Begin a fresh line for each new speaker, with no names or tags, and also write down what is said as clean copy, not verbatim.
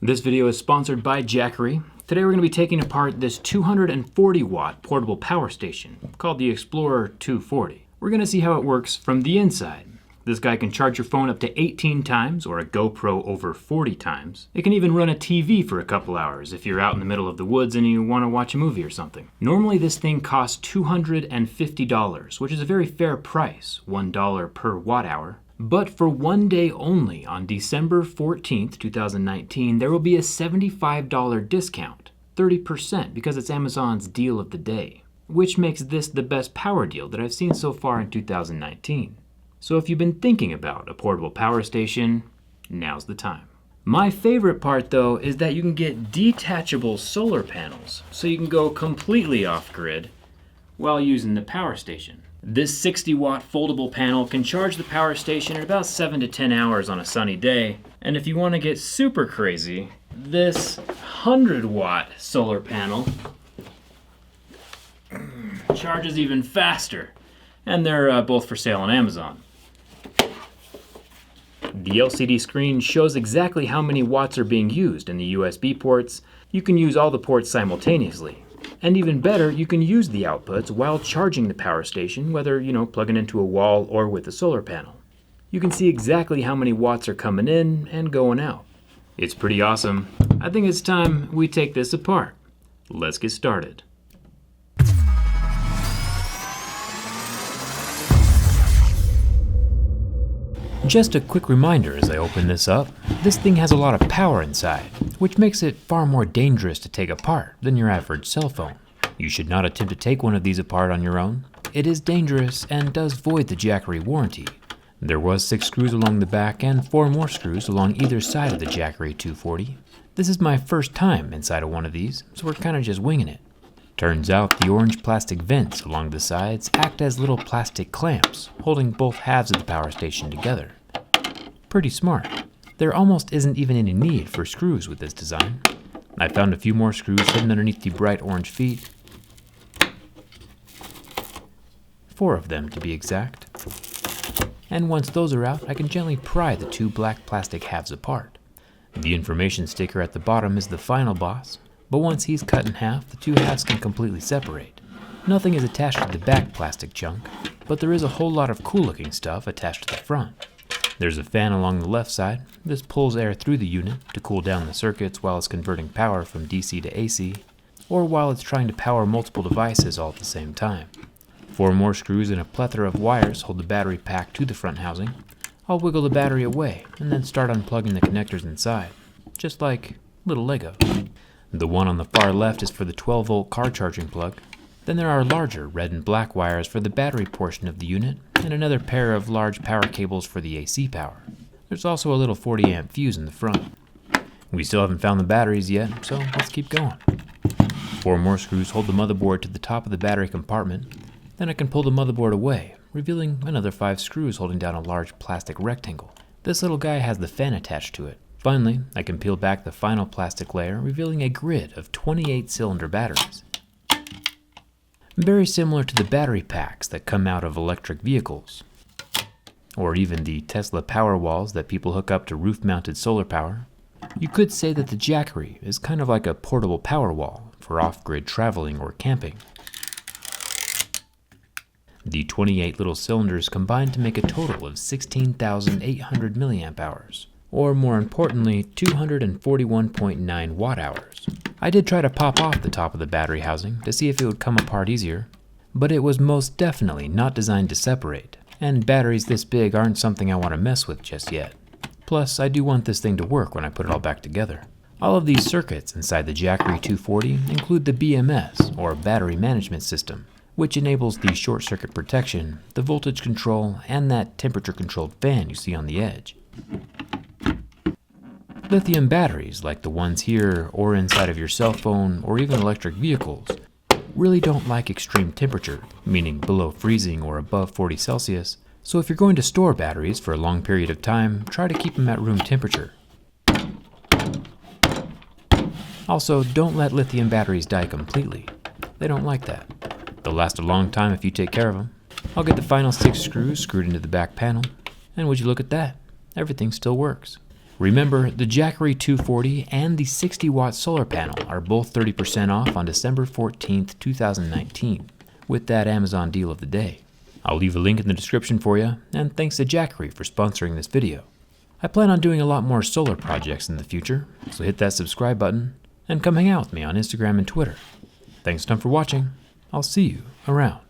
This video is sponsored by Jackery. Today we're going to be taking apart this 240 watt portable power station called the Explorer 240. We're going to see how it works from the inside. This guy can charge your phone up to 18 times or a GoPro over 40 times. It can even run a TV for a couple hours if you're out in the middle of the woods and you want to watch a movie or something. Normally this thing costs $250, which is a very fair price, $1 per watt hour. But for one day only, on December 14th, 2019, there will be a $75 discount, 30%, because it's Amazon's deal of the day, which makes this the best power deal that I've seen so far in 2019. So if you've been thinking about a portable power station, now's the time. My favorite part though is that you can get detachable solar panels, so you can go completely off-grid while using the power station. This 60 watt foldable panel can charge the power station in about 7 to 10 hours on a sunny day. And if you want to get super crazy, this 100 watt solar panel charges even faster. And they're both for sale on Amazon. The LCD screen shows exactly how many watts are being used in the USB ports. You can use all the ports simultaneously. And even better, you can use the outputs while charging the power station, whether, plugging into a wall or with a solar panel. You can see exactly how many watts are coming in and going out. It's pretty awesome. I think it's time we take this apart. Let's get started. Just a quick reminder as I open this up, this thing has a lot of power inside, which makes it far more dangerous to take apart than your average cell phone. You should not attempt to take one of these apart on your own. It is dangerous and does void the Jackery warranty. There was 6 screws along the back and 4 more screws along either side of the Jackery 240. This is my first time inside of one of these, so we're kind of just winging it. Turns out the orange plastic vents along the sides act as little plastic clamps, holding both halves of the power station together. Pretty smart. There almost isn't even any need for screws with this design. I found a few more screws hidden underneath the bright orange feet. 4 of them to be exact. And once those are out, I can gently pry the 2 black plastic halves apart. The information sticker at the bottom is the final boss. But once he's cut in half, the 2 halves can completely separate. Nothing is attached to the back plastic chunk, but there is a whole lot of cool looking stuff attached to the front. There's a fan along the left side. This pulls air through the unit to cool down the circuits while it's converting power from DC to AC, or while it's trying to power multiple devices all at the same time. 4 more screws and a plethora of wires hold the battery pack to the front housing. I'll wiggle the battery away and then start unplugging the connectors inside, just like little Lego. The one on the far left is for the 12-volt car charging plug. Then there are larger red and black wires for the battery portion of the unit, and another pair of large power cables for the AC power. There's also a little 40-amp fuse in the front. We still haven't found the batteries yet, so let's keep going. 4 more screws hold the motherboard to the top of the battery compartment. Then I can pull the motherboard away, revealing another 5 screws holding down a large plastic rectangle. This little guy has the fan attached to it. Finally, I can peel back the final plastic layer, revealing a grid of 28-cylinder batteries. Very similar to the battery packs that come out of electric vehicles, or even the Tesla power walls that people hook up to roof-mounted solar power. You could say that the Jackery is kind of like a portable power wall for off-grid traveling or camping. The 28 little cylinders combine to make a total of 16,800 milliamp hours. Or more importantly, 241.9 watt hours. I did try to pop off the top of the battery housing to see if it would come apart easier, but it was most definitely not designed to separate, and batteries this big aren't something I want to mess with just yet. Plus, I do want this thing to work when I put it all back together. All of these circuits inside the Jackery 240 include the BMS, or Battery Management System, which enables the short circuit protection, the voltage control, and that temperature controlled fan you see on the edge. Lithium batteries, like the ones here or inside of your cell phone or even electric vehicles, really don't like extreme temperature, meaning below freezing or above 40 Celsius, so if you're going to store batteries for a long period of time, try to keep them at room temperature. Also, don't let lithium batteries die completely. They don't like that. They'll last a long time if you take care of them. I'll get the final 6 screws screwed into the back panel, and would you look at that? Everything still works. Remember, the Jackery 240 and the 60-watt solar panel are both 30% off on December 14th, 2019, with that Amazon deal of the day. I'll leave a link in the description for you, and thanks to Jackery for sponsoring this video. I plan on doing a lot more solar projects in the future, so hit that subscribe button and come hang out with me on Instagram and Twitter. Thanks a ton for watching. I'll see you around.